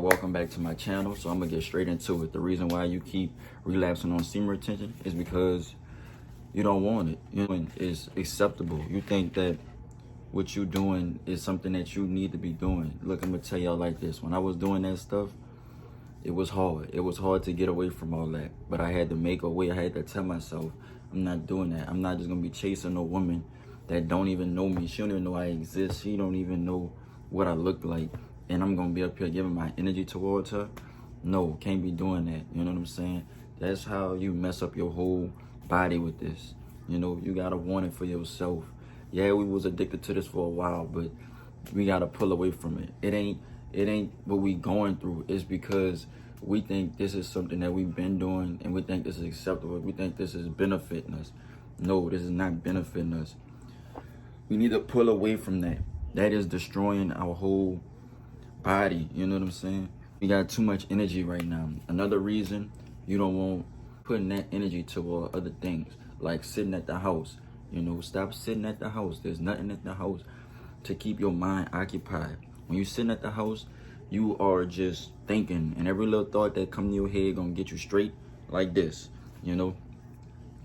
welcome back to my channel. So I'm gonna get straight into it. The reason why you keep relapsing on semen retention is because you don't want it. You know, it's acceptable. You think that what you're doing is something that you need to be doing. Look, I'm gonna tell y'all like this. When I was doing that stuff, it was hard. It was hard to get away from all that. But I had to make a way. I had to tell myself, I'm not doing that. I'm not just gonna be chasing a woman that don't even know me. She don't even know I exist. She don't even know what I look like. And I'm gonna be up here giving my energy towards her. No, can't be doing that. You know what I'm saying? That's how you mess up your whole body with this. You know, you gotta want it for yourself. Yeah, we was addicted to this for a while, but we gotta pull away from it. It ain't what we going through. It's because we think this is something that we've been doing and we think this is acceptable. We think this is benefiting us. No, this is not benefiting us. We need to pull away from that. That is destroying our whole body. You know what I'm saying? We got too much energy right now. Another reason you don't want putting that energy toward other things, like sitting at the house. You know, stop sitting at the house. There's nothing at the house to keep your mind occupied. When you're sitting at the house, you are just thinking, and every little thought that comes to your head gonna get you straight like this, you know?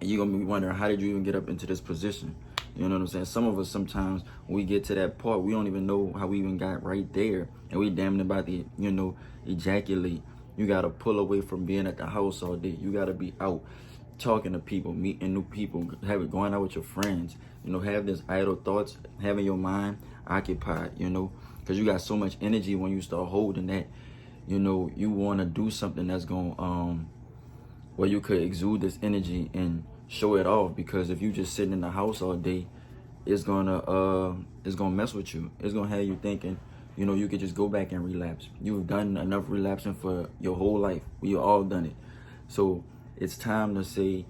And you're gonna be wondering, how did you even get up into this position? You know what I'm saying? Some of us, sometimes when we get to that part, we don't even know how we even got right there. And we damn near about to, you know, ejaculate. You gotta pull away from being at the house all day. You gotta be out talking to people, meeting new people, going out with your friends. You know, have this idle thoughts, having your mind occupied, you know, because you got so much energy when you start holding that. You know, you want to do something that's gonna where you could exude this energy and show it off. Because if you just sitting in the house all day, it's gonna mess with you. It's gonna have you thinking, you know, you could just go back and relapse. You've done enough relapsing for your whole life. We all done it. So it's time to say,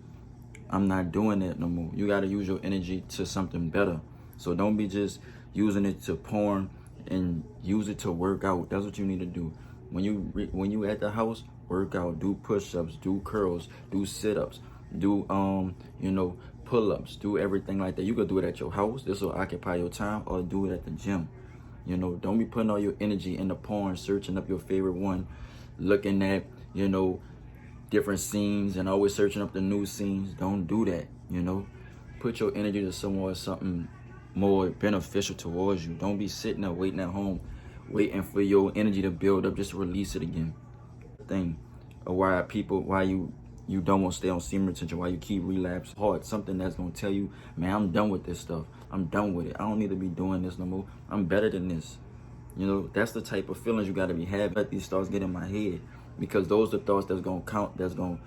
I'm not doing that no more. You got to use your energy to something better. So don't be just using it to porn, and use it to work out. That's what you need to do. When you at the house, work out, do push-ups, do curls, do sit-ups, do you know, pull-ups, do everything like that. You could do it at your house. This will occupy your time, or do it at the gym. You know, don't be putting all your energy in the porn, searching up your favorite one, looking at, you know, different scenes and always searching up the new scenes. Don't do that. You know, put your energy to something more beneficial towards you. Don't be sitting there waiting at home, waiting for your energy to build up just to release it again. Thing of why you don't want to stay on semen retention, why you keep relapse hard. Something that's gonna tell you, man, I'm done with this stuff. I'm done with it. I don't need to be doing this no more. I'm better than this. You know, that's the type of feelings you gotta be having. Let these thoughts get in my head, because those are thoughts that's gonna count, that's gonna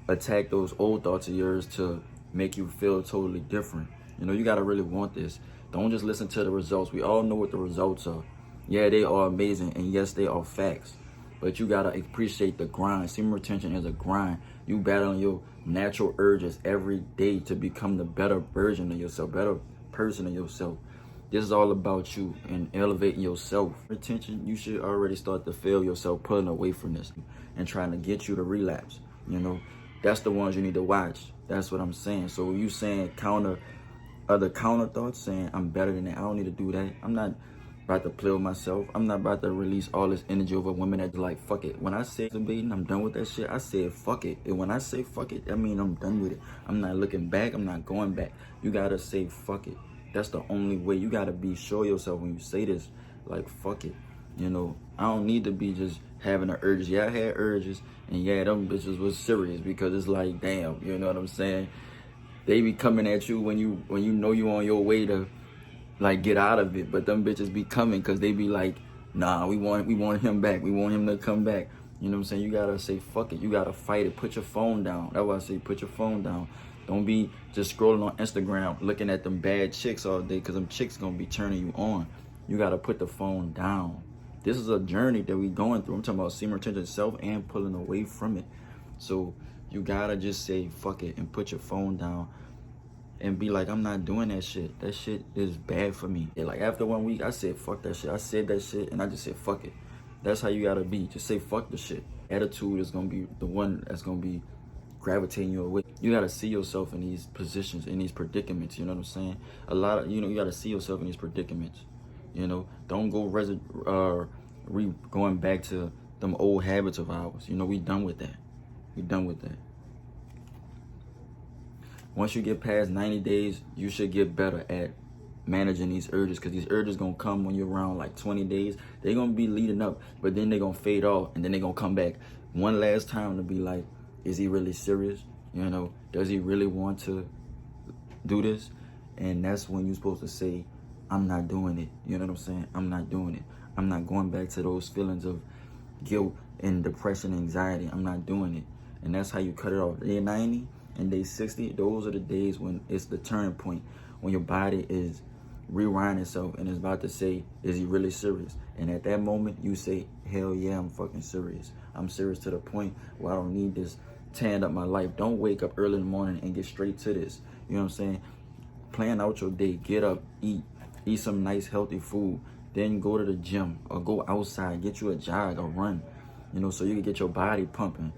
attack those old thoughts of yours to make you feel totally different. You know, you gotta really want this. Don't just listen to the results. We all know what the results are. Yeah, they are amazing, and yes, they are facts. But you gotta appreciate the grind. Semen retention is a grind. You battling your natural urges every day to become the better version of yourself, better person of yourself. This is all about you and elevating yourself. Retention, you should already start to feel yourself pulling away from this and trying to get you to relapse. You know, that's the ones you need to watch. That's what I'm saying. So you saying other counter thoughts, saying I'm better than that, I don't need to do that. I'm not about to play with myself. I'm not about to release all this energy over women that's like, fuck it. When I say debating, I'm done with that shit, I said fuck it. And when I say fuck it, I mean I'm done with it. I'm not looking back. I'm not going back. You gotta say fuck it. That's the only way. You gotta be sure of yourself when you say this, like fuck it. You know, I don't need to be just having the urges. Yeah, I had urges, and yeah, them bitches was serious, because it's like, damn, you know what I'm saying? They be coming at you when you know you on your way to like get out of it, but them bitches be coming because they be like, nah, we want him back. We want him to come back. You know what I'm saying? You gotta say fuck it. You gotta fight it. Put your phone down. That's why I say put your phone down. Don't be just scrolling on Instagram looking at them bad chicks all day, because them chicks gonna be turning you on. You gotta put the phone down. This is a journey that we going through. I'm talking about semen retention itself and pulling away from it. So you gotta just say fuck it and put your phone down and be like, I'm not doing that shit. That shit is bad for me. And like after 1 week, I said fuck that shit. I said that shit and I just said fuck it. That's how you gotta be. Just say fuck the shit. Attitude is gonna be the one that's gonna be gravitating you away. You gotta see yourself in these positions, in these predicaments. You know what I'm saying? You gotta see yourself in these predicaments. You know, don't go going back to them old habits of ours. You know, we done with that. We done with that. Once you get past 90 days, you should get better at managing these urges, because these urges gonna come when you're around like 20 days. They're gonna be leading up, but then they're gonna fade off, and then they're gonna come back one last time to be like, is he really serious? You know, does he really want to do this? And that's when you're supposed to say, I'm not doing it. You know what I'm saying? I'm not doing it. I'm not going back to those feelings of guilt and depression and anxiety. I'm not doing it. And that's how you cut it off. Day 90 and day 60, those are the days when it's the turning point, when your body is rewinding itself and is about to say, is he really serious? And at that moment, you say, hell yeah, I'm fucking serious. I'm serious to the point where I don't need this tearing up my life. Don't wake up early in the morning and get straight to this. You know what I'm saying? Plan out your day. Get up, eat some nice healthy food. Then go to the gym or go outside, get you a jog or run, you know, so you can get your body pumping.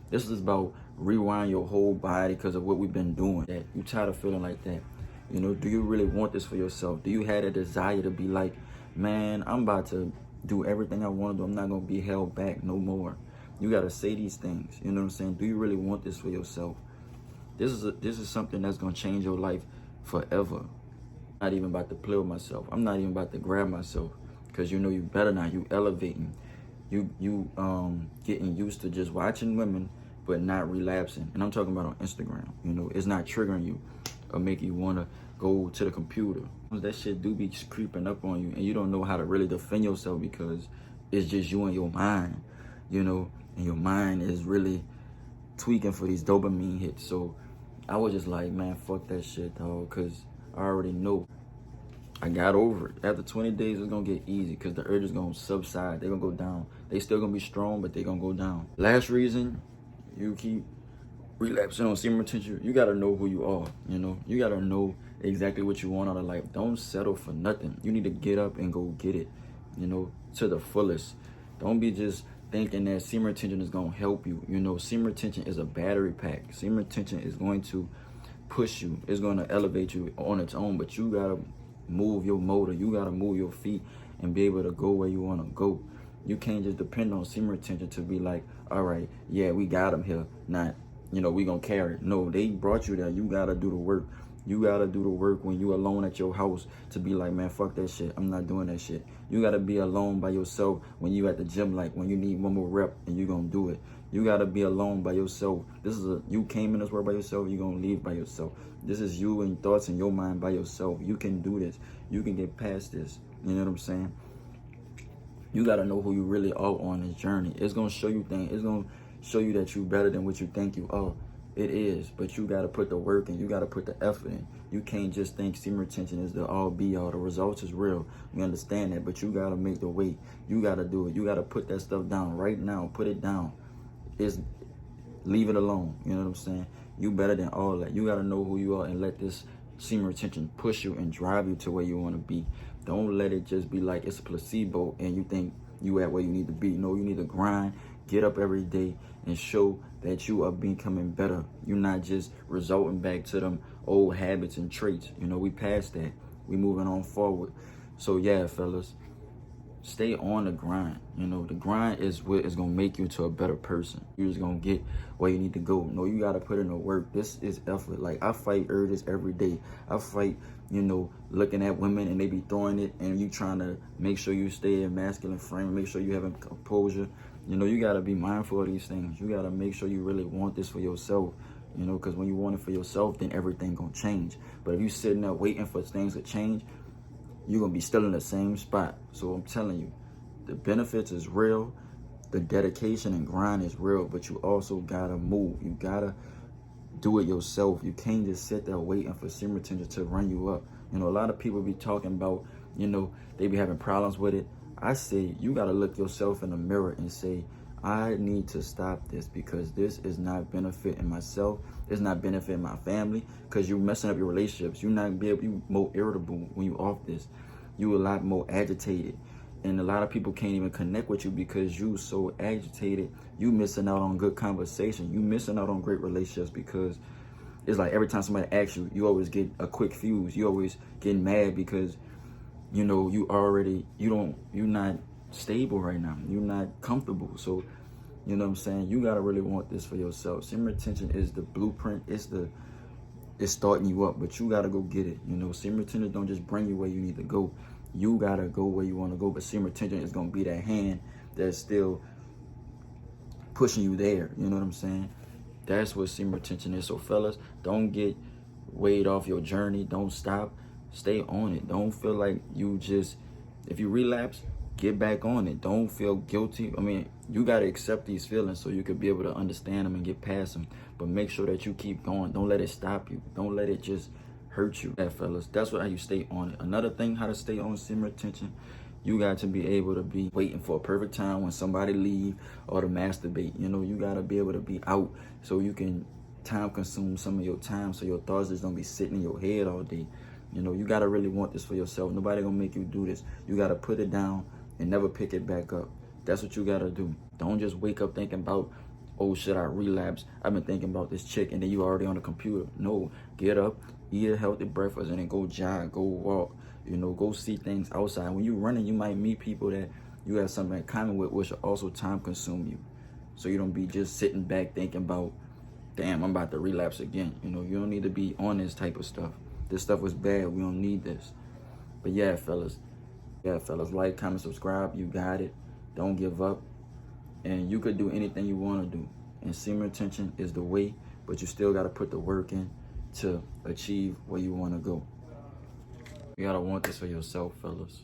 This is about rewind your whole body because of what we've been doing. That you tired of feeling like that. You know, do you really want this for yourself? Do you have a desire to be like, man, I'm about to do everything I want to do. I'm not going to be held back no more. You got to say these things. You know what I'm saying? Do you really want this for yourself? This is something that's going to change your life forever. I'm not even about to play with myself. I'm not even about to grab myself, because you know you better not. You elevating. You getting used to just watching women but not relapsing. And I'm talking about on Instagram. You know, it's not triggering you or making you want to go to the computer. That shit do be creeping up on you, and you don't know how to really defend yourself because it's just you and your mind, you know, and your mind is really tweaking for these dopamine hits. So I was just like, man, fuck that shit, dog, because I already know. I got over it. After 20 days, it's going to get easy because the urge is going to subside. They're going to go down. They still going to be strong, but they're going to go down. Last reason you keep relapsing on semen retention, you got to know who you are, you know. You got to know exactly what you want out of life. Don't settle for nothing. You need to get up and go get it, you know, to the fullest. Don't be just thinking that semen retention is going to help you. You know, semen retention is a battery pack. Semen retention is going to push you. It's going to elevate you on its own, but you got to move your motor. You got to move your feet and be able to go where you want to go. You can't just depend on semen retention to be like, all right, yeah, we got him here. Not, you know, we going to carry it. No, they brought you there. You got to do the work. You got to do the work when you alone at your house to be like, man, fuck that shit. I'm not doing that shit. You got to be alone by yourself when you at the gym, like when you need one more rep and you going to do it. You got to be alone by yourself. You came in this world by yourself. You're going to leave by yourself. This is you and thoughts in your mind by yourself. You can do this. You can get past this. You know what I'm saying? You got to know who you really are on this journey. It's going to show you things. It's going to show you that you're better than what you think you are. It is, but you got to put the work in. You got to put the effort in. You can't just think semen retention is the all be all. The results is real. We understand that, but you got to make the weight. You got to do it. You got to put that stuff down right now. Put it down. Leave it alone. You know what I'm saying? You better than all that. You got to know who you are and let this semen retention push you and drive you to where you want to be. Don't let it just be like it's a placebo and you think you at where you need to be. No, you need to grind, get up every day and show that you are becoming better. You're not just resulting back to them old habits and traits. You know, we past that. We moving on forward. So yeah, fellas, stay on the grind. You know, the grind is what is going to make you to a better person. You're just going to get where you need to go. No, you got to put in the work. This is effort. Like, I fight urges every day. I fight, you know, looking at women and they be throwing it and you trying to make sure you stay in masculine frame, make sure you have composure. You know, you got to be mindful of these things. You got to make sure you really want this for yourself. You know, because when you want it for yourself, then everything going to change. But if you sitting there waiting for things to change, you're going to be still in the same spot. So I'm telling you, the benefits is real. The dedication and grind is real. But you also got to move. You got to do it yourself. You can't just sit there waiting for semen retention to run you up. You know, a lot of people be talking about, you know, they be having problems with it. I say you got to look yourself in the mirror and say, I need to stop this because this is not benefiting myself. It's not benefiting my family because you're messing up your relationships. You're not be able, you more irritable when you off this. You a lot more agitated. And a lot of people can't even connect with you because you so agitated. You missing out on good conversation. You missing out on great relationships because it's like every time somebody asks you, you always get a quick fuse. You always getting mad because, you know, you're not stable right now. You're not comfortable. So, you know what I'm saying? You gotta really want this for yourself. Semen retention is the blueprint. It's starting you up, but you gotta go get it. You know, semen retention don't just bring you where you need to go. You gotta go where you want to go. But semen retention is gonna be that hand that's still pushing you there. You know what I'm saying? That's what semen retention is. So fellas, don't get weighed off your journey. Don't stop. Stay on it. Don't feel like you just, if you relapse, get back on it. Don't feel guilty. I mean, you got to accept these feelings so you could be able to understand them and get past them. But make sure that you keep going. Don't let it stop you. Don't let it just hurt you. Yeah, fellas, that's how you stay on it. Another thing, how to stay on semen retention, you got to be able to be waiting for a perfect time when somebody leave or to masturbate. You know, you got to be able to be out so you can time consume some of your time so your thoughts just don't be sitting in your head all day. You know, you got to really want this for yourself. Nobody gonna make you do this. You got to put it down and never pick it back up. That's what you got to do. Don't just wake up thinking about, oh, should I relapse? I've been thinking about this chick, and then you already on the computer. No, get up, eat a healthy breakfast, and then go jog, go walk. You know, go see things outside. When you're running, you might meet people that you have something in common with, which will also time consume you. So you don't be just sitting back thinking about, damn, I'm about to relapse again. You know, you don't need to be on this type of stuff. This stuff was bad. We don't need this. But yeah, fellas, like, comment, subscribe. You got it. Don't give up. And you could do anything you want to do. And semen retention is the way, but you still got to put the work in to achieve where you want to go. You got to want this for yourself, fellas.